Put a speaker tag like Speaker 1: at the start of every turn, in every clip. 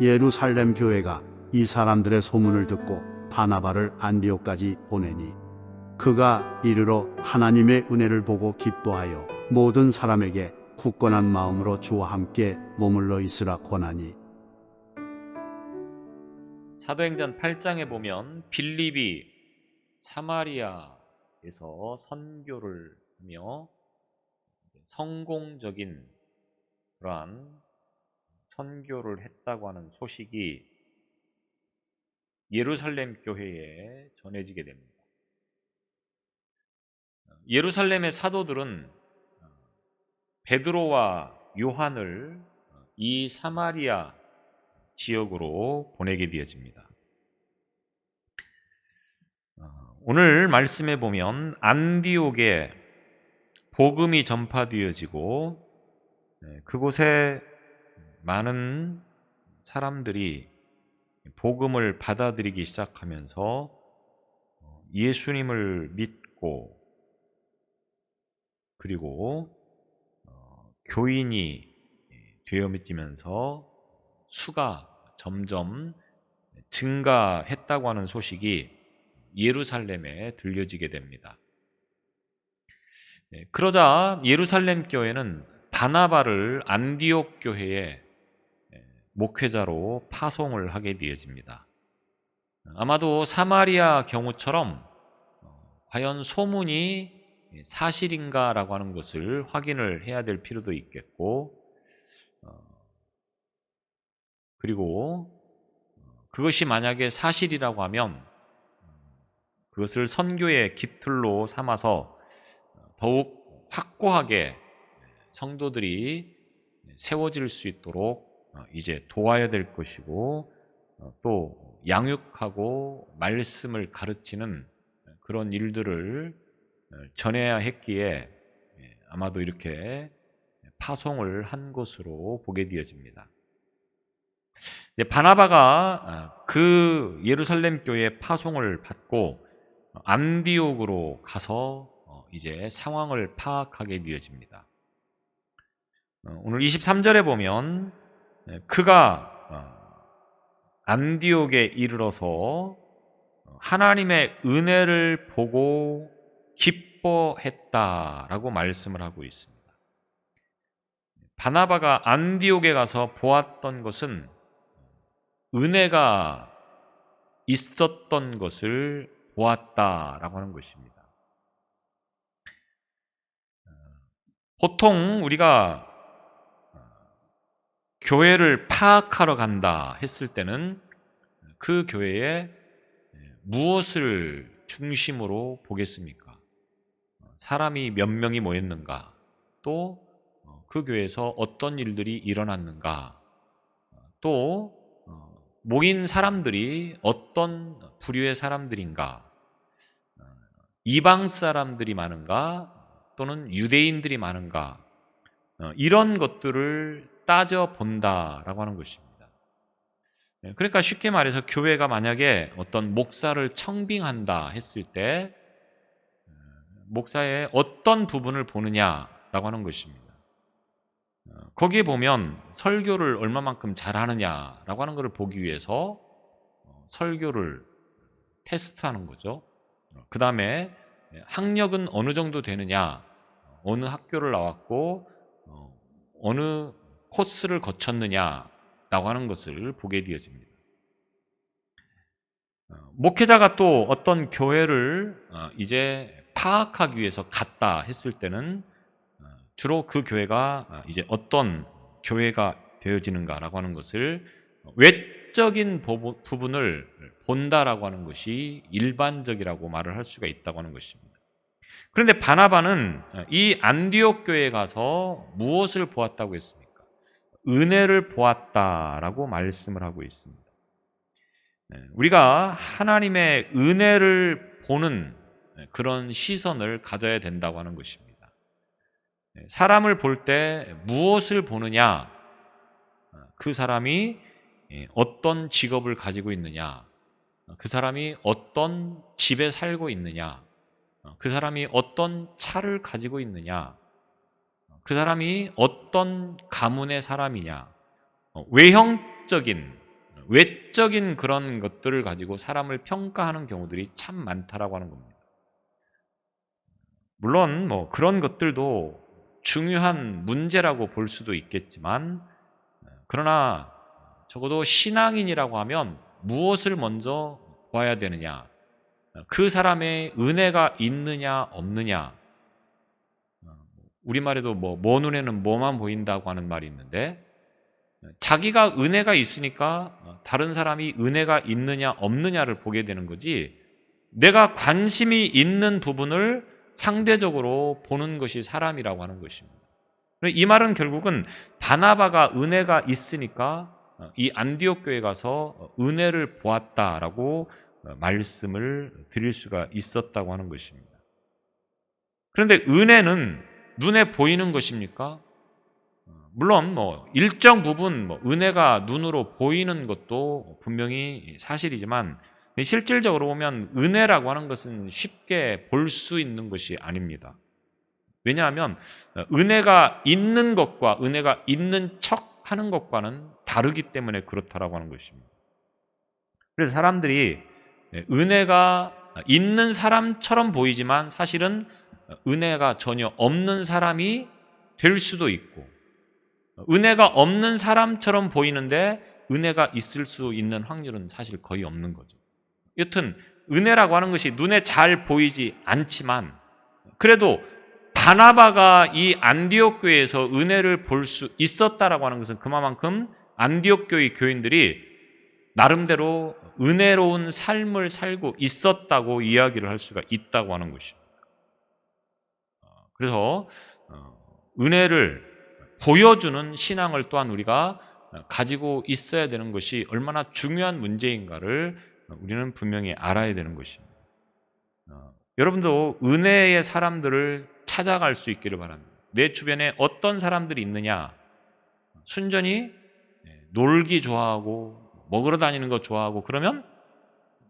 Speaker 1: 예루살렘 교회가 이 사람들의 소문을 듣고 바나바를 안디옥까지 보내니 그가 이르러 하나님의 은혜를 보고 기뻐하여 모든 사람에게 굳건한 마음으로 주와 함께 머물러 있으라 권하니.
Speaker 2: 사도행전 8장에 보면 빌립이 사마리아에서 선교를 하며 성공적인 그러한 선교를 했다고 하는 소식이 예루살렘 교회에 전해지게 됩니다. 예루살렘의 사도들은 베드로와 요한을 이 사마리아 지역으로 보내게 되어집니다. 오늘 말씀에 보면 안디옥에 복음이 전파되어지고 그곳에 많은 사람들이 복음을 받아들이기 시작하면서 예수님을 믿고 그리고 교인이 되어지면서 수가 점점 증가했다고 하는 소식이 예루살렘에 들려지게 됩니다. 그러자 예루살렘 교회는 바나바를 안디옥 교회에 목회자로 파송을 하게 되어집니다. 아마도 사마리아 경우처럼 과연 소문이 사실인가라고 하는 것을 확인을 해야 될 필요도 있겠고, 그리고 그것이 만약에 사실이라고 하면 그것을 선교의 깃틀로 삼아서 더욱 확고하게 성도들이 세워질 수 있도록 이제 도와야 될 것이고, 또 양육하고 말씀을 가르치는 그런 일들을 전해야 했기에 아마도 이렇게 파송을 한 것으로 보게 되어집니다. 바나바가 그 예루살렘 교회 파송을 받고 안디옥으로 가서 이제 상황을 파악하게 되어집니다. 오늘 23절에 보면 그가 안디옥에 이르러서 하나님의 은혜를 보고 기뻐했다라고 말씀을 하고 있습니다. 바나바가 안디옥에 가서 보았던 것은 은혜가 있었던 것을 보았다라고 하는 것입니다. 보통 우리가 교회를 파악하러 간다 했을 때는 그 교회에 무엇을 중심으로 보겠습니까? 사람이 몇 명이 모였는가? 또 그 교회에서 어떤 일들이 일어났는가? 또 모인 사람들이 어떤 부류의 사람들인가? 이방 사람들이 많은가? 또는 유대인들이 많은가? 이런 것들을 따져본다라고 하는 것입니다. 그러니까 쉽게 말해서 교회가 만약에 어떤 목사를 청빙한다 했을 때 목사의 어떤 부분을 보느냐라고 하는 것입니다. 거기에 보면 설교를 얼마만큼 잘하느냐라고 하는 것을 보기 위해서 설교를 테스트하는 거죠. 그 다음에 학력은 어느 정도 되느냐, 어느 학교를 나왔고 어느 코스를 거쳤느냐라고 하는 것을 보게 되어집니다. 목회자가 또 어떤 교회를 이제 파악하기 위해서 갔다 했을 때는 주로 그 교회가 이제 어떤 교회가 되어지는가라고 하는 것을 외적인 부분을 본다라고 하는 것이 일반적이라고 말을 할 수가 있다고 하는 것입니다. 그런데 바나바는 이 안디옥 교회에 가서 무엇을 보았다고 했습니까? 은혜를 보았다라고 말씀을 하고 있습니다. 우리가 하나님의 은혜를 보는 그런 시선을 가져야 된다고 하는 것입니다. 사람을 볼 때 무엇을 보느냐? 그 사람이 어떤 직업을 가지고 있느냐? 그 사람이 어떤 집에 살고 있느냐? 그 사람이 어떤 차를 가지고 있느냐? 그 사람이 어떤 가문의 사람이냐? 외형적인 외적인 그런 것들을 가지고 사람을 평가하는 경우들이 참 많다라고 하는 겁니다. 물론 그런 것들도 중요한 문제라고 볼 수도 있겠지만, 그러나 적어도 신앙인이라고 하면 무엇을 먼저 보아야 되느냐? 그 사람의 은혜가 있느냐 없느냐. 우리말에도 뭐 눈에는 뭐만 보인다고 하는 말이 있는데, 자기가 은혜가 있으니까 다른 사람이 은혜가 있느냐 없느냐를 보게 되는 거지, 내가 관심이 있는 부분을 상대적으로 보는 것이 사람이라고 하는 것입니다. 이 말은 결국은 바나바가 은혜가 있으니까 이 안디옥 교회 가서 은혜를 보았다라고 말씀을 드릴 수가 있었다고 하는 것입니다. 그런데 은혜는 눈에 보이는 것입니까? 물론 일정 부분 은혜가 눈으로 보이는 것도 분명히 사실이지만, 실질적으로 보면 은혜라고 하는 것은 쉽게 볼 수 있는 것이 아닙니다. 왜냐하면 은혜가 있는 것과 은혜가 있는 척 하는 것과는 다르기 때문에 그렇다라고 하는 것입니다. 그래서 사람들이 은혜가 있는 사람처럼 보이지만 사실은 은혜가 전혀 없는 사람이 될 수도 있고, 은혜가 없는 사람처럼 보이는데 은혜가 있을 수 있는 확률은 사실 거의 없는 거죠. 여튼 은혜라고 하는 것이 눈에 잘 보이지 않지만, 그래도 바나바가 이 안디옥 교회에서 은혜를 볼 수 있었다라고 하는 것은 그만큼 안디옥 교회 교인들이 나름대로 은혜로운 삶을 살고 있었다고 이야기를 할 수가 있다고 하는 것입니다. 그래서 은혜를 보여주는 신앙을 또한 우리가 가지고 있어야 되는 것이 얼마나 중요한 문제인가를 우리는 분명히 알아야 되는 것입니다. 여러분도 은혜의 사람들을 찾아갈 수 있기를 바랍니다. 내 주변에 어떤 사람들이 있느냐? 순전히 놀기 좋아하고 먹으러 다니는 거 좋아하고 그러면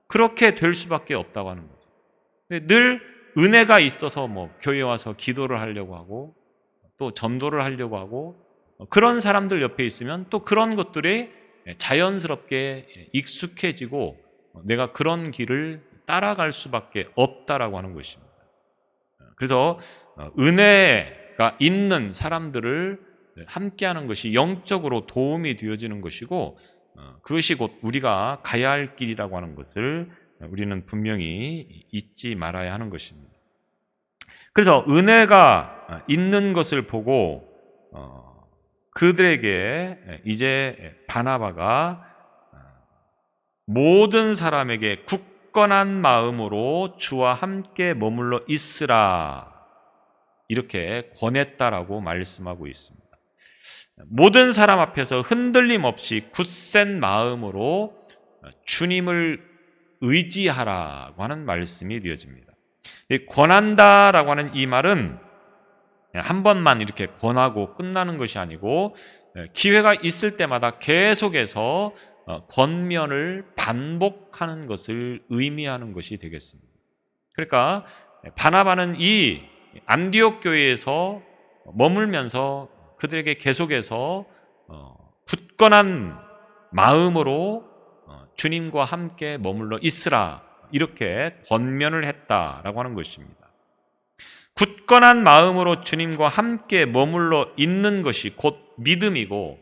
Speaker 2: 그렇게 될 수밖에 없다고 하는 거죠. 근데 늘 은혜가 있어서 교회 와서 기도를 하려고 하고 또 전도를 하려고 하고 그런 사람들 옆에 있으면 또 그런 것들이 자연스럽게 익숙해지고 내가 그런 길을 따라갈 수밖에 없다라고 하는 것입니다. 그래서 은혜가 있는 사람들을 함께하는 것이 영적으로 도움이 되어지는 것이고, 그것이 곧 우리가 가야 할 길이라고 하는 것을 우리는 분명히 잊지 말아야 하는 것입니다. 그래서 은혜가 있는 것을 보고 그들에게 이제 바나바가 모든 사람에게 굳건한 마음으로 주와 함께 머물러 있으라 이렇게 권했다라고 말씀하고 있습니다. 모든 사람 앞에서 흔들림 없이 굳센 마음으로 주님을 의지하라고 하는 말씀이 되어집니다. 권한다라고 하는 이 말은 한 번만 이렇게 권하고 끝나는 것이 아니고 기회가 있을 때마다 계속해서 권면을 반복하는 것을 의미하는 것이 되겠습니다. 그러니까 바나바는 이 안디옥 교회에서 머물면서 그들에게 계속해서 굳건한 마음으로 주님과 함께 머물러 있으라 이렇게 권면을 했다라고 하는 것입니다. 굳건한 마음으로 주님과 함께 머물러 있는 것이 곧 믿음이고,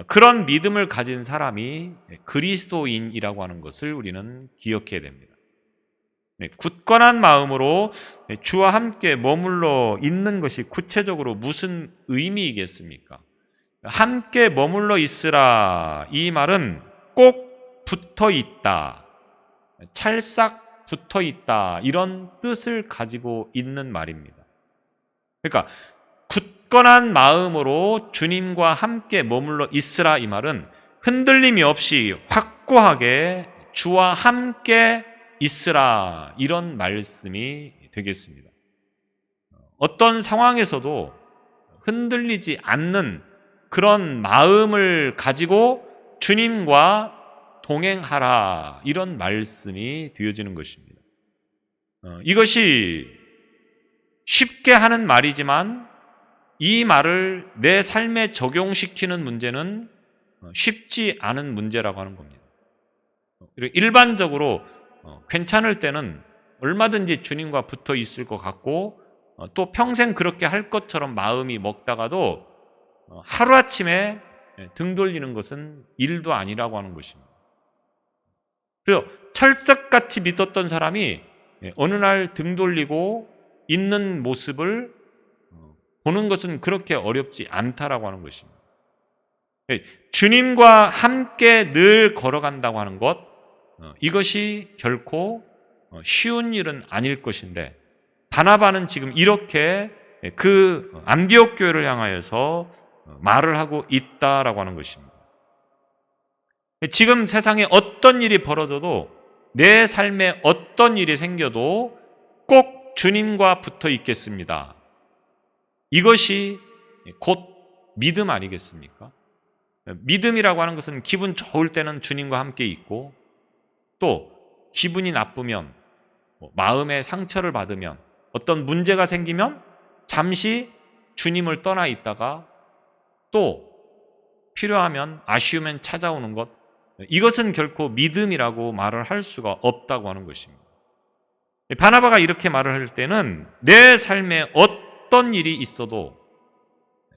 Speaker 2: 그런 믿음을 가진 사람이 그리스도인이라고 하는 것을 우리는 기억해야 됩니다. 굳건한 마음으로 주와 함께 머물러 있는 것이 구체적으로 무슨 의미이겠습니까? 함께 머물러 있으라 이 말은 꼭 붙어 있다, 찰싹 붙어 있다 이런 뜻을 가지고 있는 말입니다. 그러니까 굳건한 마음으로 주님과 함께 머물러 있으라 이 말은 흔들림이 없이 확고하게 주와 함께 있으라 이런 말씀이 되겠습니다. 어떤 상황에서도 흔들리지 않는 그런 마음을 가지고 주님과 동행하라 이런 말씀이 되어지는 것입니다. 이것이 쉽게 하는 말이지만 이 말을 내 삶에 적용시키는 문제는 쉽지 않은 문제라고 하는 겁니다. 일반적으로 괜찮을 때는 얼마든지 주님과 붙어 있을 것 같고 또 평생 그렇게 할 것처럼 마음이 먹다가도 하루아침에 등 돌리는 것은 일도 아니라고 하는 것입니다. 그래서 철석같이 믿었던 사람이 어느 날 등 돌리고 있는 모습을 보는 것은 그렇게 어렵지 않다라고 하는 것입니다. 주님과 함께 늘 걸어간다고 하는 것, 이것이 결코 쉬운 일은 아닐 것인데 바나바는 지금 이렇게 그 안디옥 교회를 향하여서 말을 하고 있다라고 하는 것입니다. 지금 세상에 어떤 일이 벌어져도 내 삶에 어떤 일이 생겨도 꼭 주님과 붙어 있겠습니다. 이것이 곧 믿음 아니겠습니까? 믿음이라고 하는 것은 기분 좋을 때는 주님과 함께 있고 또 기분이 나쁘면 마음의 상처를 받으면 어떤 문제가 생기면 잠시 주님을 떠나 있다가 또 필요하면 아쉬우면 찾아오는 것, 이것은 결코 믿음이라고 말을 할 수가 없다고 하는 것입니다. 바나바가 이렇게 말을 할 때는 내 삶에 어떤 일이 있어도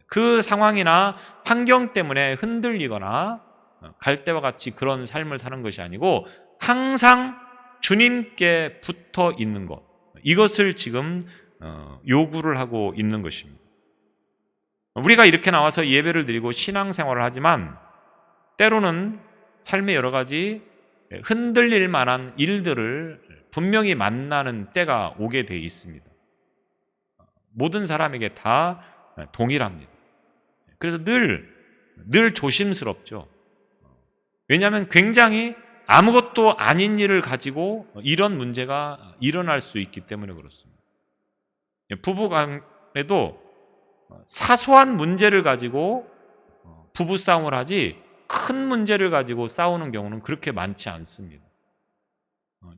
Speaker 2: 그 상황이나 환경 때문에 흔들리거나 갈대와 같이 그런 삶을 사는 것이 아니고 항상 주님께 붙어 있는 것, 이것을 지금 요구를 하고 있는 것입니다. 우리가 이렇게 나와서 예배를 드리고 신앙생활을 하지만 때로는 삶의 여러 가지 흔들릴 만한 일들을 분명히 만나는 때가 오게 돼 있습니다. 모든 사람에게 다 동일합니다. 그래서 늘 조심스럽죠. 왜냐하면 굉장히 아무것도 아닌 일을 가지고 이런 문제가 일어날 수 있기 때문에 그렇습니다. 부부간에도 사소한 문제를 가지고 부부싸움을 하지 큰 문제를 가지고 싸우는 경우는 그렇게 많지 않습니다.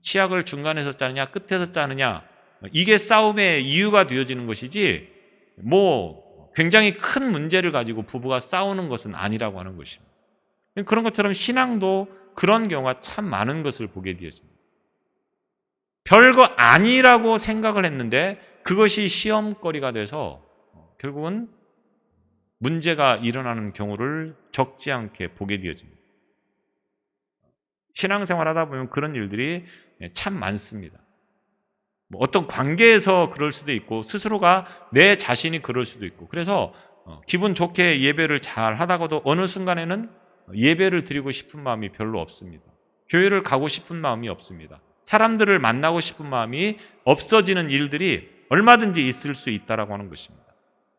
Speaker 2: 치약을 중간에서 짜느냐 끝에서 짜느냐 이게 싸움의 이유가 되어지는 것이지 굉장히 큰 문제를 가지고 부부가 싸우는 것은 아니라고 하는 것입니다. 그런 것처럼 신앙도 그런 경우가 참 많은 것을 보게 되었습니다. 별거 아니라고 생각을 했는데 그것이 시험거리가 돼서 결국은 문제가 일어나는 경우를 적지 않게 보게 되어집니다. 신앙생활 하다 보면 그런 일들이 참 많습니다. 어떤 관계에서 그럴 수도 있고 스스로가 내 자신이 그럴 수도 있고 그래서 기분 좋게 예배를 잘 하다가도 어느 순간에는 예배를 드리고 싶은 마음이 별로 없습니다. 교회를 가고 싶은 마음이 없습니다. 사람들을 만나고 싶은 마음이 없어지는 일들이 얼마든지 있을 수 있다라고 하는 것입니다.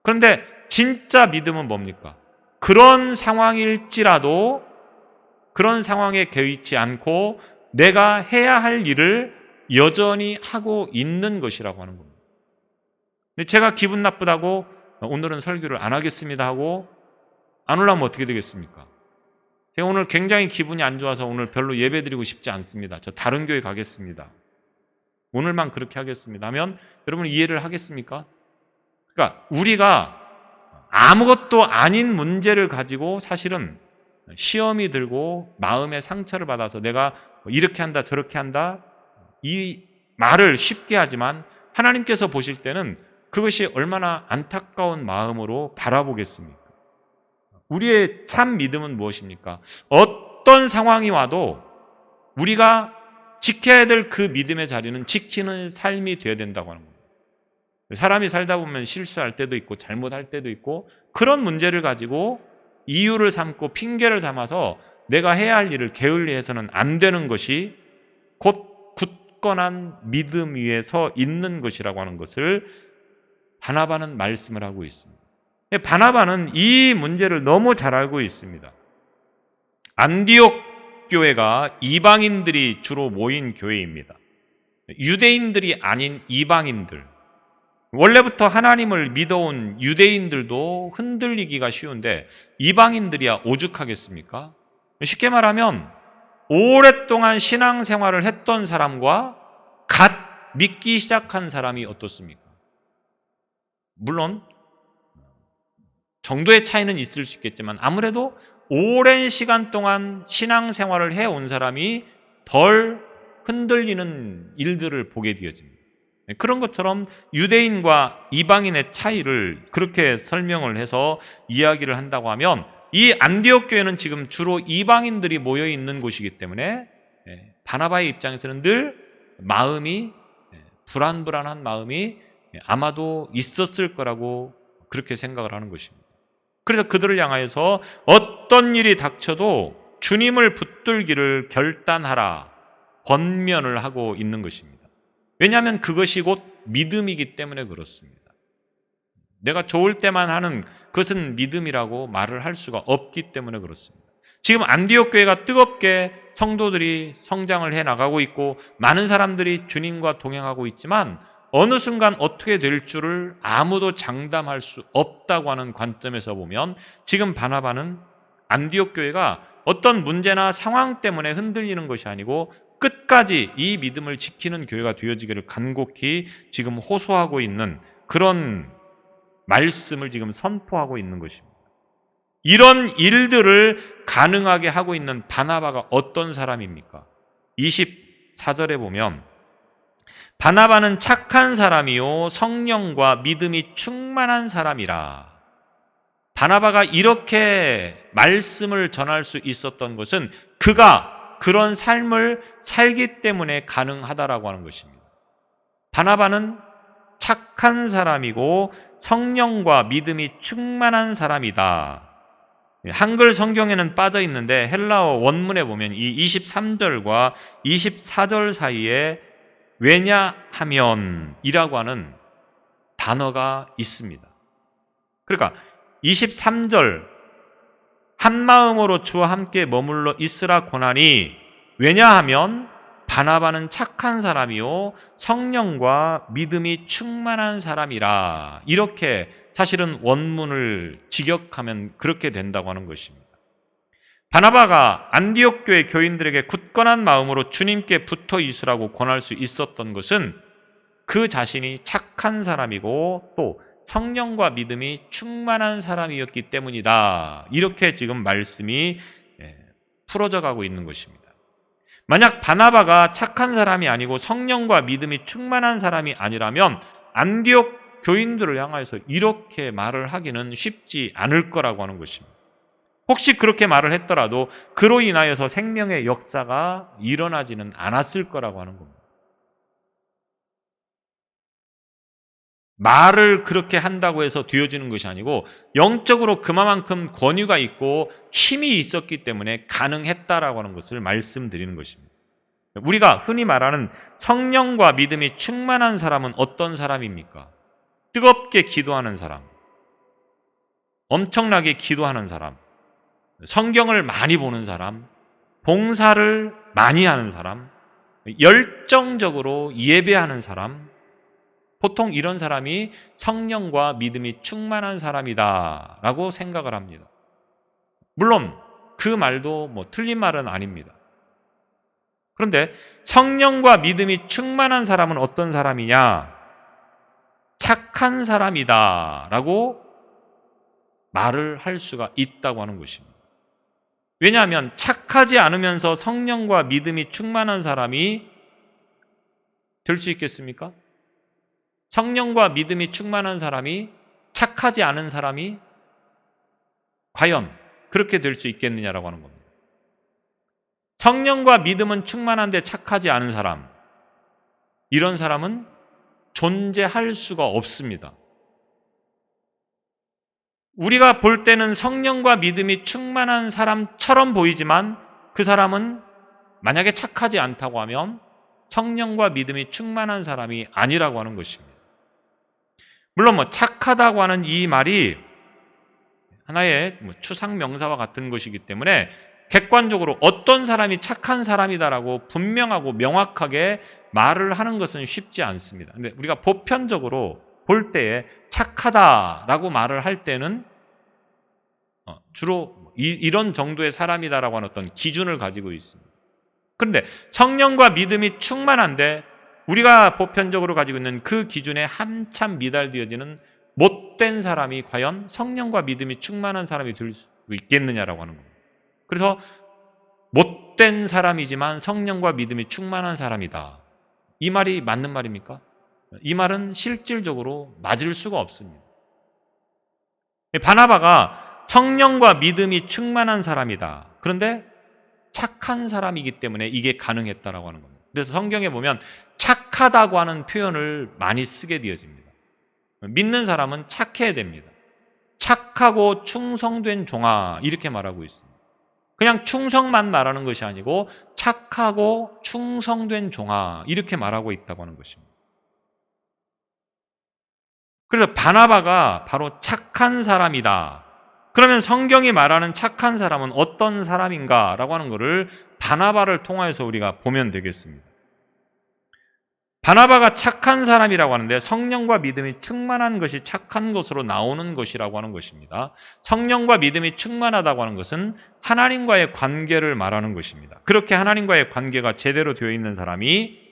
Speaker 2: 그런데 진짜 믿음은 뭡니까? 그런 상황일지라도 그런 상황에 개의치 않고 내가 해야 할 일을 여전히 하고 있는 것이라고 하는 겁니다. 제가 기분 나쁘다고 오늘은 설교를 안 하겠습니다 하고 안 올라오면 어떻게 되겠습니까? 제가 오늘 굉장히 기분이 안 좋아서 오늘 별로 예배 드리고 싶지 않습니다. 저 다른 교회 가겠습니다. 오늘만 그렇게 하겠습니다 하면 여러분 이해를 하겠습니까? 그러니까 우리가 아무것도 아닌 문제를 가지고 사실은 시험이 들고 마음의 상처를 받아서 내가 이렇게 한다 저렇게 한다 이 말을 쉽게 하지만 하나님께서 보실 때는 그것이 얼마나 안타까운 마음으로 바라보겠습니까? 우리의 참 믿음은 무엇입니까? 어떤 상황이 와도 우리가 지켜야 될 그 믿음의 자리는 지키는 삶이 되어야 된다고 하는 겁니다. 사람이 살다 보면 실수할 때도 있고 잘못할 때도 있고 그런 문제를 가지고 이유를 삼고 핑계를 삼아서 내가 해야 할 일을 게을리해서는 안 되는 것이 곧 굳건한 믿음 위에 서 있는 것이라고 하는 것을 바나바는 말씀을 하고 있습니다. 바나바는 이 문제를 너무 잘 알고 있습니다. 안디옥 교회가 이방인들이 주로 모인 교회입니다. 유대인들이 아닌 이방인들, 원래부터 하나님을 믿어온 유대인들도 흔들리기가 쉬운데 이방인들이야 오죽하겠습니까? 쉽게 말하면 오랫동안 신앙생활을 했던 사람과 갓 믿기 시작한 사람이 어떻습니까? 물론 정도의 차이는 있을 수 있겠지만 아무래도 오랜 시간 동안 신앙생활을 해온 사람이 덜 흔들리는 일들을 보게 되어집니다. 그런 것처럼 유대인과 이방인의 차이를 그렇게 설명을 해서 이야기를 한다고 하면, 이 안디옥 교회는 지금 주로 이방인들이 모여 있는 곳이기 때문에 바나바의 입장에서는 늘 마음이, 불안불안한 마음이 아마도 있었을 거라고 그렇게 생각을 하는 것입니다. 그래서 그들을 향하여서 어떤 일이 닥쳐도 주님을 붙들기를 결단하라 권면을 하고 있는 것입니다. 왜냐하면 그것이 곧 믿음이기 때문에 그렇습니다. 내가 좋을 때만 하는 그것은 믿음이라고 말을 할 수가 없기 때문에 그렇습니다. 지금 안디옥 교회가 뜨겁게 성도들이 성장을 해 나가고 있고 많은 사람들이 주님과 동행하고 있지만 어느 순간 어떻게 될 줄을 아무도 장담할 수 없다고 하는 관점에서 보면 지금 바나바는 안디옥 교회가 어떤 문제나 상황 때문에 흔들리는 것이 아니고 끝까지 이 믿음을 지키는 교회가 되어지기를 간곡히 지금 호소하고 있는 그런 말씀을 지금 선포하고 있는 것입니다. 이런 일들을 가능하게 하고 있는 바나바가 어떤 사람입니까? 24절에 보면 바나바는 착한 사람이요 성령과 믿음이 충만한 사람이라. 바나바가 이렇게 말씀을 전할 수 있었던 것은 그가 그런 삶을 살기 때문에 가능하다라고 하는 것입니다. 바나바는 착한 사람이고 성령과 믿음이 충만한 사람이다. 한글 성경에는 빠져 있는데 헬라어 원문에 보면 이 23절과 24절 사이에 왜냐하면 이라고 하는 단어가 있습니다. 그러니까 23절 한 마음으로 주와 함께 머물러 있으라 권하니 왜냐하면 바나바는 착한 사람이요 성령과 믿음이 충만한 사람이라. 이렇게 사실은 원문을 직역하면 그렇게 된다고 하는 것입니다. 바나바가 안디옥 교회 교인들에게 굳건한 마음으로 주님께 붙어 있으라고 권할 수 있었던 것은 그 자신이 착한 사람이고 또 성령과 믿음이 충만한 사람이었기 때문이다. 이렇게 지금 말씀이 풀어져 가고 있는 것입니다. 만약 바나바가 착한 사람이 아니고 성령과 믿음이 충만한 사람이 아니라면 안디옥 교인들을 향해서 이렇게 말을 하기는 쉽지 않을 거라고 하는 것입니다. 혹시 그렇게 말을 했더라도 그로 인하여서 생명의 역사가 일어나지는 않았을 거라고 하는 겁니다. 말을 그렇게 한다고 해서 되어지는 것이 아니고 영적으로 그만큼 권위가 있고 힘이 있었기 때문에 가능했다라고 하는 것을 말씀드리는 것입니다. 우리가 흔히 말하는 성령과 믿음이 충만한 사람은 어떤 사람입니까? 뜨겁게 기도하는 사람, 엄청나게 기도하는 사람, 성경을 많이 보는 사람, 봉사를 많이 하는 사람, 열정적으로 예배하는 사람, 보통 이런 사람이 성령과 믿음이 충만한 사람이다 라고 생각을 합니다. 물론 그 말도 틀린 말은 아닙니다. 그런데 성령과 믿음이 충만한 사람은 어떤 사람이냐? 착한 사람이다 라고 말을 할 수가 있다고 하는 것입니다. 왜냐하면 착하지 않으면서 성령과 믿음이 충만한 사람이 될 수 있겠습니까? 성령과 믿음이 충만한 사람이 착하지 않은 사람이 과연 그렇게 될 수 있겠느냐라고 하는 겁니다. 성령과 믿음은 충만한데 착하지 않은 사람, 이런 사람은 존재할 수가 없습니다. 우리가 볼 때는 성령과 믿음이 충만한 사람처럼 보이지만 그 사람은 만약에 착하지 않다고 하면 성령과 믿음이 충만한 사람이 아니라고 하는 것입니다. 물론 착하다고 하는 이 말이 하나의 추상 명사와 같은 것이기 때문에 객관적으로 어떤 사람이 착한 사람이다라고 분명하고 명확하게 말을 하는 것은 쉽지 않습니다. 근데 우리가 보편적으로 볼 때에 착하다라고 말을 할 때는 주로 이런 정도의 사람이다라고 하는 어떤 기준을 가지고 있습니다. 그런데 성령과 믿음이 충만한데 우리가 보편적으로 가지고 있는 그 기준에 한참 미달되어지는 못된 사람이 과연 성령과 믿음이 충만한 사람이 될 수 있겠느냐라고 하는 겁니다. 그래서 못된 사람이지만 성령과 믿음이 충만한 사람이다. 이 말이 맞는 말입니까? 이 말은 실질적으로 맞을 수가 없습니다. 바나바가 성령과 믿음이 충만한 사람이다. 그런데 착한 사람이기 때문에 이게 가능했다라고 하는 겁니다. 그래서 성경에 보면 착하다고 하는 표현을 많이 쓰게 되어집니다. 믿는 사람은 착해야 됩니다. 착하고 충성된 종아, 이렇게 말하고 있습니다. 그냥 충성만 말하는 것이 아니고 착하고 충성된 종아, 이렇게 말하고 있다고 하는 것입니다. 그래서 바나바가 바로 착한 사람이다. 그러면 성경이 말하는 착한 사람은 어떤 사람인가라고 하는 것을 바나바를 통해서 우리가 보면 되겠습니다. 바나바가 착한 사람이라고 하는데 성령과 믿음이 충만한 것이 착한 것으로 나오는 것이라고 하는 것입니다. 성령과 믿음이 충만하다고 하는 것은 하나님과의 관계를 말하는 것입니다. 그렇게 하나님과의 관계가 제대로 되어 있는 사람이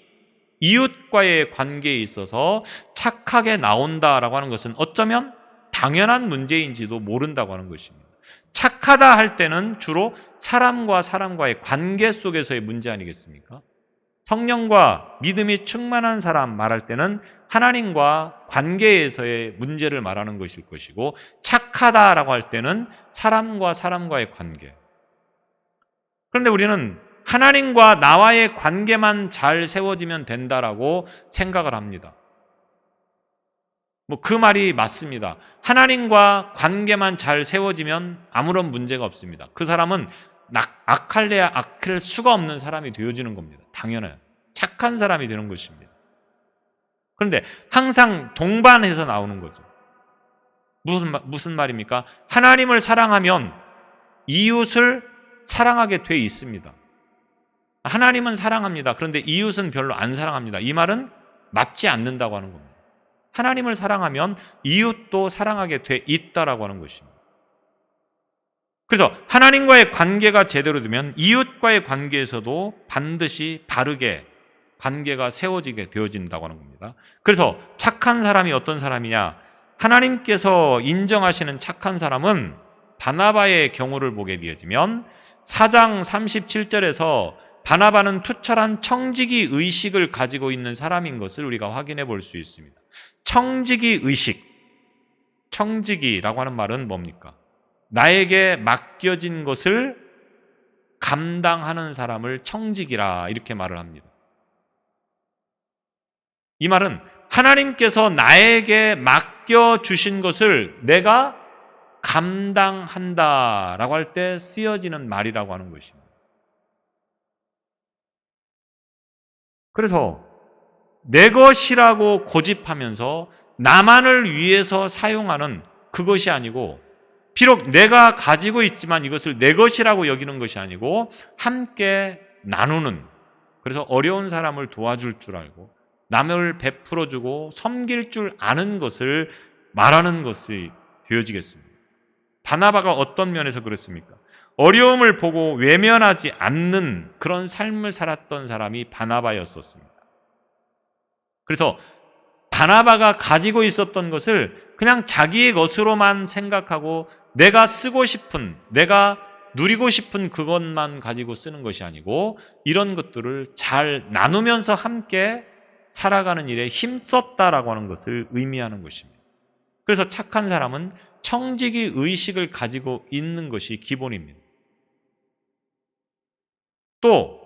Speaker 2: 이웃과의 관계에 있어서 착하게 나온다라고 하는 것은 어쩌면 당연한 문제인지도 모른다고 하는 것입니다. 착하다 할 때는 주로 사람과 사람과의 관계 속에서의 문제 아니겠습니까? 성령과 믿음이 충만한 사람 말할 때는 하나님과 관계에서의 문제를 말하는 것일 것이고, 착하다라고 할 때는 사람과 사람과의 관계. 그런데 우리는 하나님과 나와의 관계만 잘 세워지면 된다라고 생각을 합니다. 그 말이 맞습니다. 하나님과 관계만 잘 세워지면 아무런 문제가 없습니다. 그 사람은 악할래야 악할 수가 없는 사람이 되어지는 겁니다. 당연해요. 착한 사람이 되는 것입니다. 그런데 항상 동반해서 나오는 거죠. 무슨 말입니까? 하나님을 사랑하면 이웃을 사랑하게 돼 있습니다. 하나님은 사랑합니다. 그런데 이웃은 별로 안 사랑합니다. 이 말은 맞지 않는다고 하는 겁니다. 하나님을 사랑하면 이웃도 사랑하게 돼 있다라고 하는 것입니다. 그래서 하나님과의 관계가 제대로 되면 이웃과의 관계에서도 반드시 바르게 관계가 세워지게 되어진다고 하는 겁니다. 그래서 착한 사람이 어떤 사람이냐? 하나님께서 인정하시는 착한 사람은 바나바의 경우를 보게 되어지면 4장 37절에서 바나바는 투철한 청지기 의식을 가지고 있는 사람인 것을 우리가 확인해 볼 수 있습니다. 청지기 의식, 청지기라고 하는 말은 뭡니까? 나에게 맡겨진 것을 감당하는 사람을 청지기라, 이렇게 말을 합니다. 이 말은 하나님께서 나에게 맡겨주신 것을 내가 감당한다라고 할 때 쓰여지는 말이라고 하는 것입니다. 그래서 내 것이라고 고집하면서 나만을 위해서 사용하는 그것이 아니고, 비록 내가 가지고 있지만 이것을 내 것이라고 여기는 것이 아니고 함께 나누는, 그래서 어려운 사람을 도와줄 줄 알고 남을 베풀어주고 섬길 줄 아는 것을 말하는 것이 되어지겠습니다. 바나바가 어떤 면에서 그렇습니까? 어려움을 보고 외면하지 않는 그런 삶을 살았던 사람이 바나바였었습니다. 그래서 바나바가 가지고 있었던 것을 그냥 자기의 것으로만 생각하고 내가 쓰고 싶은, 내가 누리고 싶은 그것만 가지고 쓰는 것이 아니고 이런 것들을 잘 나누면서 함께 살아가는 일에 힘썼다라고 하는 것을 의미하는 것입니다. 그래서 착한 사람은 청지기 의식을 가지고 있는 것이 기본입니다. 또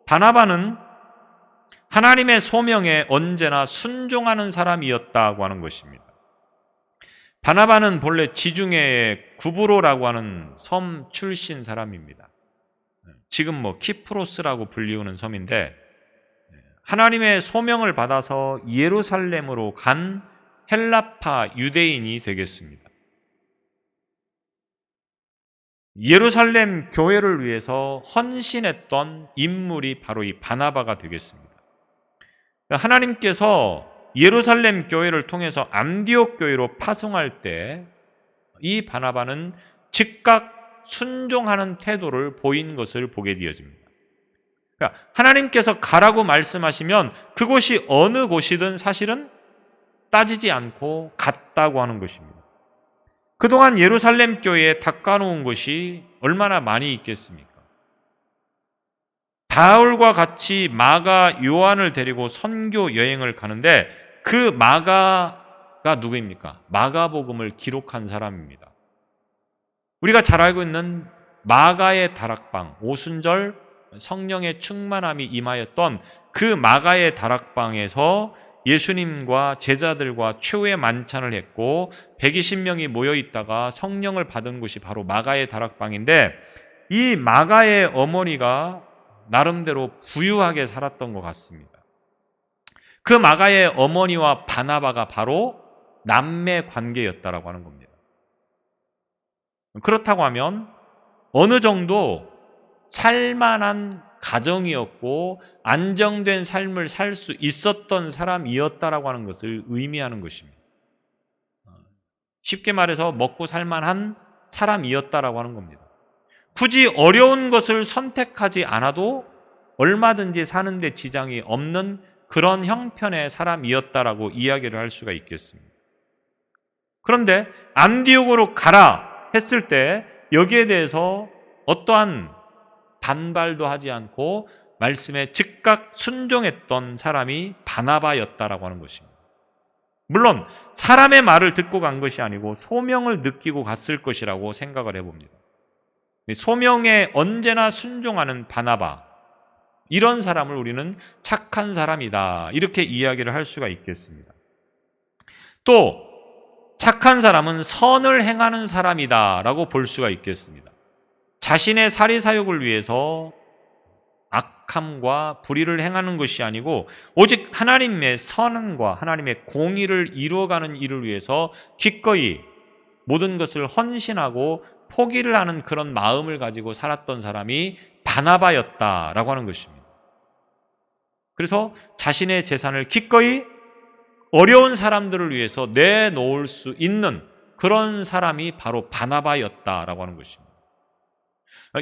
Speaker 2: 바나바는 하나님의 소명에 언제나 순종하는 사람이었다고 하는 것입니다. 바나바는 본래 지중해의 구브로라고 하는 섬 출신 사람입니다. 지금 키프로스라고 불리우는 섬인데, 하나님의 소명을 받아서 예루살렘으로 간 헬라파 유대인이 되겠습니다. 예루살렘 교회를 위해서 헌신했던 인물이 바로 이 바나바가 되겠습니다. 하나님께서 예루살렘 교회를 통해서 안디옥 교회로 파송할 때 이 바나바는 즉각 순종하는 태도를 보인 것을 보게 되어집니다. 그러니까 하나님께서 가라고 말씀하시면 그곳이 어느 곳이든 사실은 따지지 않고 갔다고 하는 것입니다. 그동안 예루살렘 교회에 닦아놓은 것이 얼마나 많이 있겠습니까? 바울과 같이 마가 요한을 데리고 선교 여행을 가는데 그 마가가 누구입니까? 마가복음을 기록한 사람입니다. 우리가 잘 알고 있는 마가의 다락방, 오순절 성령의 충만함이 임하였던 그 마가의 다락방에서 예수님과 제자들과 최후의 만찬을 했고 120명이 모여 있다가 성령을 받은 곳이 바로 마가의 다락방인데, 이 마가의 어머니가 나름대로 부유하게 살았던 것 같습니다. 그 마가의 어머니와 바나바가 바로 남매 관계였다라고 하는 겁니다. 그렇다고 하면 어느 정도 살만한 가정이었고 안정된 삶을 살 수 있었던 사람이었다라고 하는 것을 의미하는 것입니다. 쉽게 말해서 먹고 살만한 사람이었다라고 하는 겁니다. 굳이 어려운 것을 선택하지 않아도 얼마든지 사는데 지장이 없는 그런 형편의 사람이었다라고 이야기를 할 수가 있겠습니다. 그런데 안디옥으로 가라 했을 때 여기에 대해서 어떠한 반발도 하지 않고 말씀에 즉각 순종했던 사람이 바나바였다라고 하는 것입니다. 물론 사람의 말을 듣고 간 것이 아니고 소명을 느끼고 갔을 것이라고 생각을 해봅니다. 소명에 언제나 순종하는 바나바, 이런 사람을 우리는 착한 사람이다 이렇게 이야기를 할 수가 있겠습니다. 또 착한 사람은 선을 행하는 사람이다 라고 볼 수가 있겠습니다. 자신의 사리사욕을 위해서 악함과 불의를 행하는 것이 아니고 오직 하나님의 선과 하나님의 공의를 이루어가는 일을 위해서 기꺼이 모든 것을 헌신하고 포기를 하는 그런 마음을 가지고 살았던 사람이 바나바였다라고 하는 것입니다. 그래서 자신의 재산을 기꺼이 어려운 사람들을 위해서 내놓을 수 있는 그런 사람이 바로 바나바였다라고 하는 것입니다.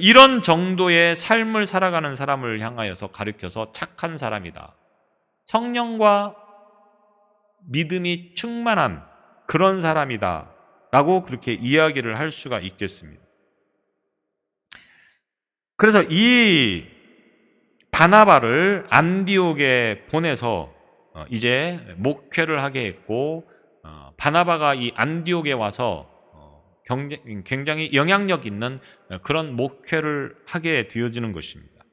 Speaker 2: 이런 정도의 삶을 살아가는 사람을 향하여서 가르쳐서 착한 사람이다, 성령과 믿음이 충만한 그런 사람이다 라고 그렇게 이야기를 할 수가 있겠습니다. 그래서 이 바나바를 안디옥에 보내서 이제 목회를 하게 했고, 바나바가 이 안디옥에 와서 굉장히 영향력 있는 그런 목회를 하게 되어지는 것입니다.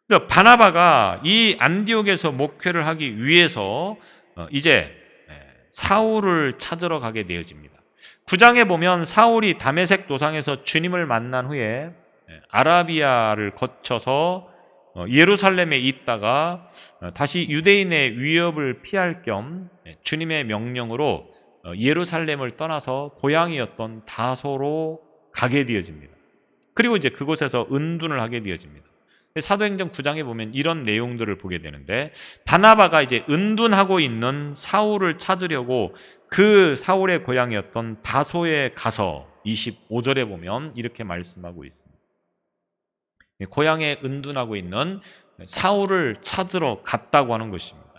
Speaker 2: 그래서 바나바가 이 안디옥에서 목회를 하기 위해서 이제 사울을 찾으러 가게 되어집니다. 9장에 보면 사울이 다메섹 도상에서 주님을 만난 후에 아라비아를 거쳐서 예루살렘에 있다가 다시 유대인의 위협을 피할 겸 주님의 명령으로 예루살렘을 떠나서 고향이었던 다소로 가게 되어집니다. 그리고 이제 그곳에서 은둔을 하게 되어집니다. 사도행전 9장에 보면 이런 내용들을 보게 되는데, 바나바가 이제 은둔하고 있는 사울을 찾으려고 그 사울의 고향이었던 다소에 가서 25절에 보면 이렇게 말씀하고 있습니다. 고향에 은둔하고 있는 사울을 찾으러 갔다고 하는 것입니다.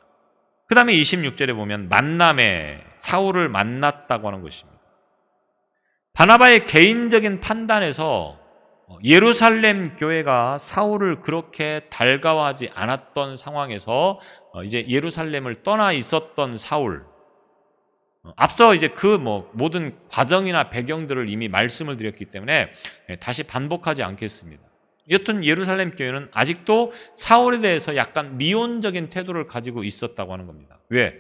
Speaker 2: 그 다음에 26절에 보면 만남에 사울을 만났다고 하는 것입니다. 바나바의 개인적인 판단에서 예루살렘 교회가 사울을 그렇게 달가워하지 않았던 상황에서 이제 예루살렘을 떠나 있었던 사울, 앞서 이제 그 모든 과정이나 배경들을 이미 말씀을 드렸기 때문에 다시 반복하지 않겠습니다. 여튼 예루살렘 교회는 아직도 사울에 대해서 약간 미온적인 태도를 가지고 있었다고 하는 겁니다. 왜?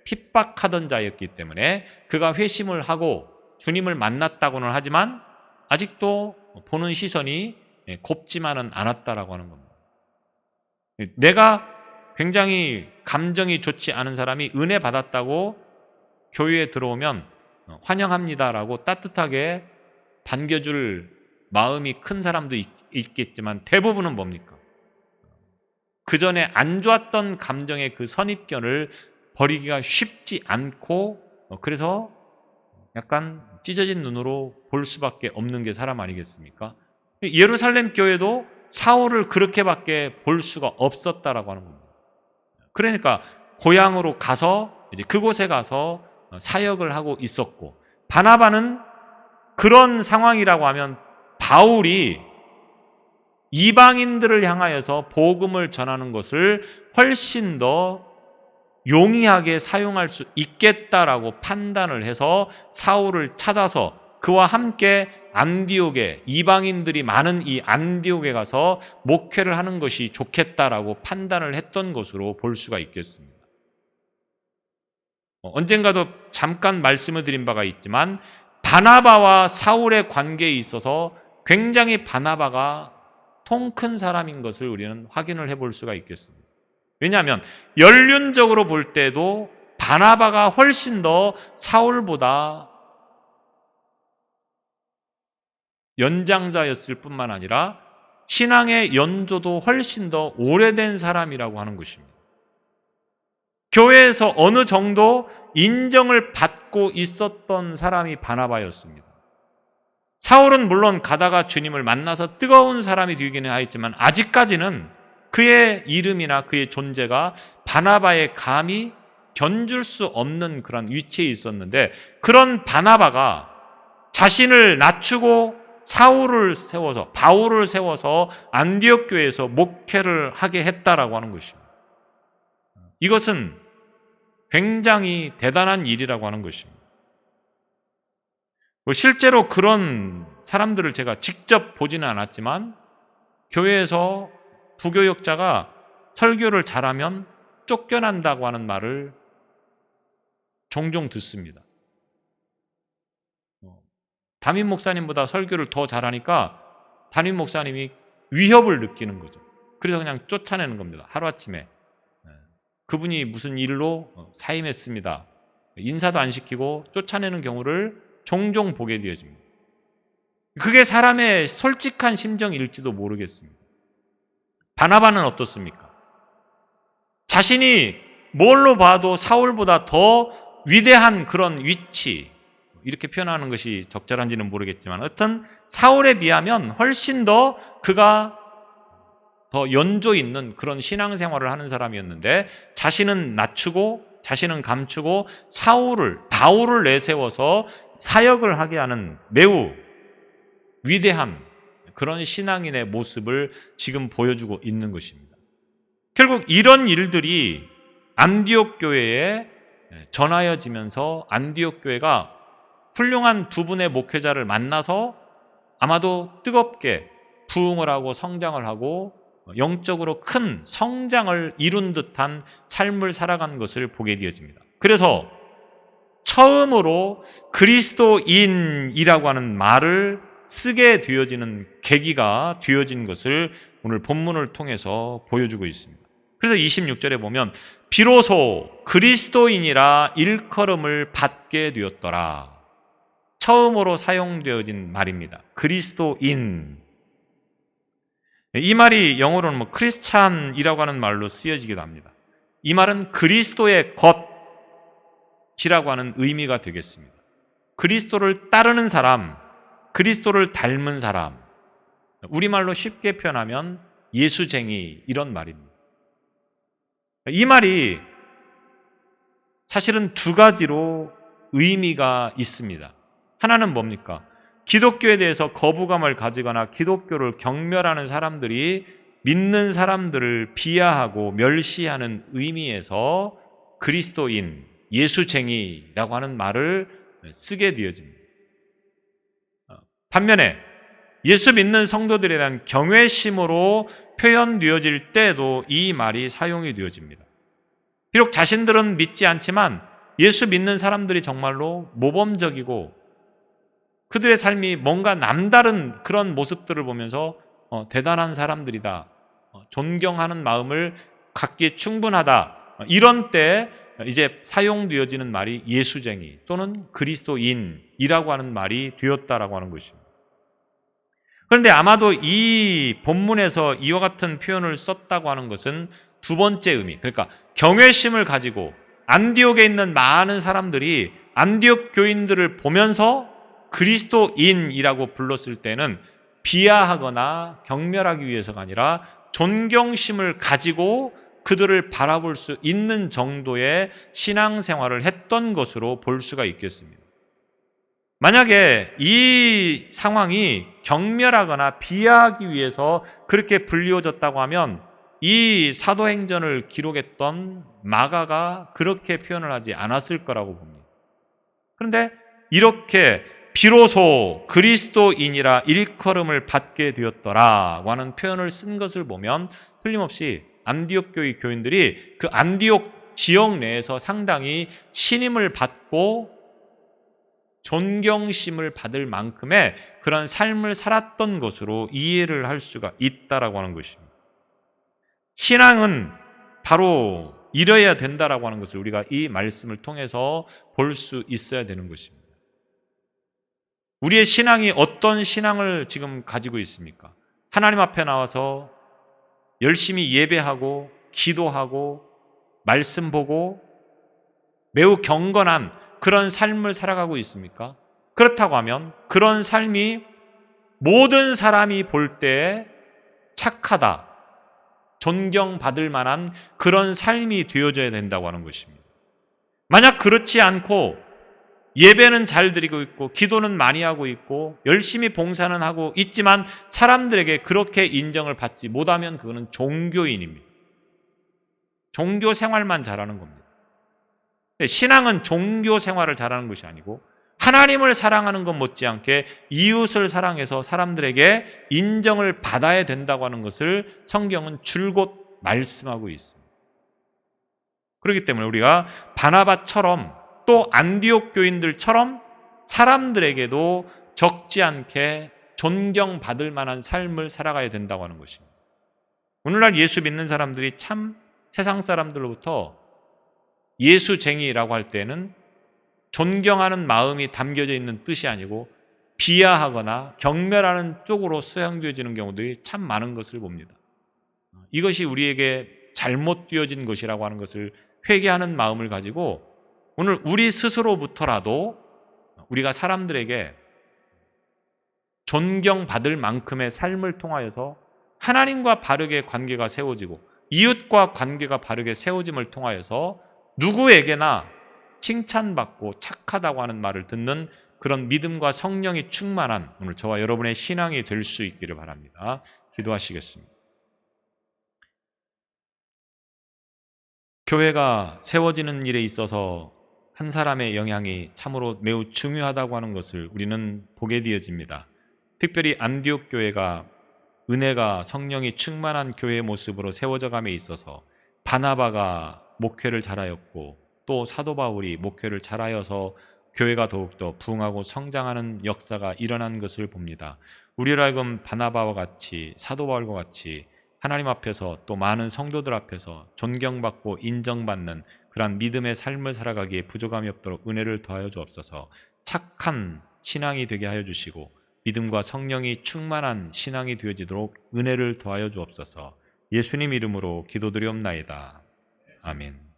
Speaker 2: 핍박하던 자였기 때문에 그가 회심을 하고 주님을 만났다고는 하지만 아직도 보는 시선이 곱지만은 않았다라고 하는 겁니다. 내가 굉장히 감정이 좋지 않은 사람이 은혜 받았다고 교회에 들어오면 환영합니다라고 따뜻하게 반겨줄 마음이 큰 사람도 있겠지만 대부분은 뭡니까? 그 전에 안 좋았던 감정의 그 선입견을 버리기가 쉽지 않고, 그래서 약간 찢어진 눈으로 볼 수밖에 없는 게 사람 아니겠습니까? 예루살렘 교회도 사울을 그렇게밖에 볼 수가 없었다라고 하는 겁니다. 그러니까 고향으로 가서 이제 그곳에 가서 사역을 하고 있었고, 바나바는 그런 상황이라고 하면 바울이 이방인들을 향하여서 복음을 전하는 것을 훨씬 더 용이하게 사용할 수 있겠다라고 판단을 해서 사울을 찾아서 그와 함께 안디옥에, 이방인들이 많은 이 안디옥에 가서 목회를 하는 것이 좋겠다라고 판단을 했던 것으로 볼 수가 있겠습니다. 언젠가도 잠깐 말씀을 드린 바가 있지만 바나바와 사울의 관계에 있어서 굉장히 바나바가 통 큰 사람인 것을 우리는 확인을 해볼 수가 있겠습니다. 왜냐하면 연륜적으로 볼 때도 바나바가 훨씬 더 사울보다 연장자였을 뿐만 아니라 신앙의 연조도 훨씬 더 오래된 사람이라고 하는 것입니다. 교회에서 어느 정도 인정을 받고 있었던 사람이 바나바였습니다. 사울은 물론 가다가 주님을 만나서 뜨거운 사람이 되기는 하였지만 아직까지는 그의 이름이나 그의 존재가 바나바의 감히 견줄 수 없는 그런 위치에 있었는데, 그런 바나바가 자신을 낮추고 바울을 세워서 안디옥 교회에서 목회를 하게 했다라고 하는 것입니다. 이것은 굉장히 대단한 일이라고 하는 것입니다. 실제로 그런 사람들을 제가 직접 보지는 않았지만 교회에서 부교역자가 설교를 잘하면 쫓겨난다고 하는 말을 종종 듣습니다. 담임 목사님보다 설교를 더 잘하니까 담임 목사님이 위협을 느끼는 거죠. 그래서 그냥 쫓아내는 겁니다. 하루아침에. 그분이 무슨 일로 사임했습니다. 인사도 안 시키고 쫓아내는 경우를 종종 보게 되어집니다. 그게 사람의 솔직한 심정일지도 모르겠습니다. 바나바는 어떻습니까? 자신이 뭘로 봐도 사울보다 더 위대한 그런 위치, 이렇게 표현하는 것이 적절한지는 모르겠지만 어떤 사울에 비하면 훨씬 더 그가 더 연조 있는 그런 신앙생활을 하는 사람이었는데 자신은 낮추고 자신은 감추고 바울을 내세워서 사역을 하게 하는 매우 위대한 그런 신앙인의 모습을 지금 보여주고 있는 것입니다. 결국 이런 일들이 안디옥 교회에 전하여지면서 안디옥 교회가 훌륭한 두 분의 목회자를 만나서 아마도 뜨겁게 부흥을 하고 성장을 하고 영적으로 큰 성장을 이룬 듯한 삶을 살아간 것을 보게 되어집니다. 그래서 처음으로 그리스도인이라고 하는 말을 쓰게 되어지는 계기가 되어진 것을 오늘 본문을 통해서 보여주고 있습니다. 그래서 26절에 보면 비로소 그리스도인이라 일컬음을 받게 되었더라. 처음으로 사용되어진 말입니다. 그리스도인. 이 말이 영어로는 크리스찬이라고 하는 말로 쓰여지기도 합니다. 이 말은 그리스도의 것이라고 하는 의미가 되겠습니다. 그리스도를 따르는 사람, 그리스도를 닮은 사람, 우리말로 쉽게 표현하면 예수쟁이, 이런 말입니다. 이 말이 사실은 두 가지로 의미가 있습니다. 하나는 뭡니까? 기독교에 대해서 거부감을 가지거나 기독교를 경멸하는 사람들이 믿는 사람들을 비하하고 멸시하는 의미에서 그리스도인, 예수쟁이라고 하는 말을 쓰게 되어집니다. 반면에 예수 믿는 성도들에 대한 경외심으로 표현되어질 때도 이 말이 사용이 되어집니다. 비록 자신들은 믿지 않지만 예수 믿는 사람들이 정말로 모범적이고 그들의 삶이 뭔가 남다른 그런 모습들을 보면서 대단한 사람들이다, 존경하는 마음을 갖기에 충분하다, 이런 때 이제 사용되어지는 말이 예수쟁이 또는 그리스도인이라고 하는 말이 되었다라고 하는 것입니다. 그런데 아마도 이 본문에서 이와 같은 표현을 썼다고 하는 것은 두 번째 의미, 그러니까 경외심을 가지고 안디옥에 있는 많은 사람들이 안디옥 교인들을 보면서 그리스도인이라고 불렀을 때는 비하하거나 경멸하기 위해서가 아니라 존경심을 가지고 그들을 바라볼 수 있는 정도의 신앙생활을 했던 것으로 볼 수가 있겠습니다. 만약에 이 상황이 경멸하거나 비하하기 위해서 그렇게 불리워졌다고 하면 이 사도행전을 기록했던 마가가 그렇게 표현을 하지 않았을 거라고 봅니다. 그런데 이렇게 비로소 그리스도인이라 일컬음을 받게 되었더라고 하는 표현을 쓴 것을 보면 틀림없이 안디옥 교회 교인들이 그 안디옥 지역 내에서 상당히 신임을 받고 존경심을 받을 만큼의 그런 삶을 살았던 것으로 이해를 할 수가 있다라고 하는 것입니다. 신앙은 바로 이뤄야 된다라고 하는 것을 우리가 이 말씀을 통해서 볼 수 있어야 되는 것입니다. 우리의 신앙이 어떤 신앙을 지금 가지고 있습니까? 하나님 앞에 나와서 열심히 예배하고 기도하고 말씀 보고 매우 경건한 그런 삶을 살아가고 있습니까? 그렇다고 하면 그런 삶이 모든 사람이 볼 때 착하다, 존경받을 만한 그런 삶이 되어져야 된다고 하는 것입니다. 만약 그렇지 않고 예배는 잘 드리고 있고 기도는 많이 하고 있고 열심히 봉사는 하고 있지만 사람들에게 그렇게 인정을 받지 못하면 그거는 종교인입니다. 종교 생활만 잘하는 겁니다. 신앙은 종교 생활을 잘하는 것이 아니고 하나님을 사랑하는 것 못지않게 이웃을 사랑해서 사람들에게 인정을 받아야 된다고 하는 것을 성경은 줄곧 말씀하고 있습니다. 그렇기 때문에 우리가 바나바처럼 또 안디옥 교인들처럼 사람들에게도 적지 않게 존경받을 만한 삶을 살아가야 된다고 하는 것입니다. 오늘날 예수 믿는 사람들이 참 세상 사람들로부터 예수쟁이라고 할 때는 존경하는 마음이 담겨져 있는 뜻이 아니고 비하하거나 경멸하는 쪽으로 수용되어지는 경우들이 참 많은 것을 봅니다. 이것이 우리에게 잘못 되어진 것이라고 하는 것을 회개하는 마음을 가지고 오늘 우리 스스로부터라도 우리가 사람들에게 존경받을 만큼의 삶을 통하여서 하나님과 바르게 관계가 세워지고 이웃과 관계가 바르게 세워짐을 통하여서 누구에게나 칭찬받고 착하다고 하는 말을 듣는 그런 믿음과 성령이 충만한 오늘 저와 여러분의 신앙이 될 수 있기를 바랍니다. 기도하시겠습니다. 교회가 세워지는 일에 있어서 한 사람의 영향이 참으로 매우 중요하다고 하는 것을 우리는 보게 되어집니다. 특별히 안디옥 교회가 은혜가 성령이 충만한 교회의 모습으로 세워져 감에 있어서 바나바가 목회를 잘하였고 또 사도 바울이 목회를 잘하여서 교회가 더욱더 부흥하고 성장하는 역사가 일어난 것을 봅니다. 우리로 하여금 바나바와 같이 사도 바울과 같이 하나님 앞에서 또 많은 성도들 앞에서 존경받고 인정받는 그러한 믿음의 삶을 살아가기에 부족함이 없도록 은혜를 더하여 주옵소서. 착한 신앙이 되게 하여 주시고 믿음과 성령이 충만한 신앙이 되어지도록 은혜를 더하여 주옵소서. 예수님 이름으로 기도드리옵나이다. 아멘.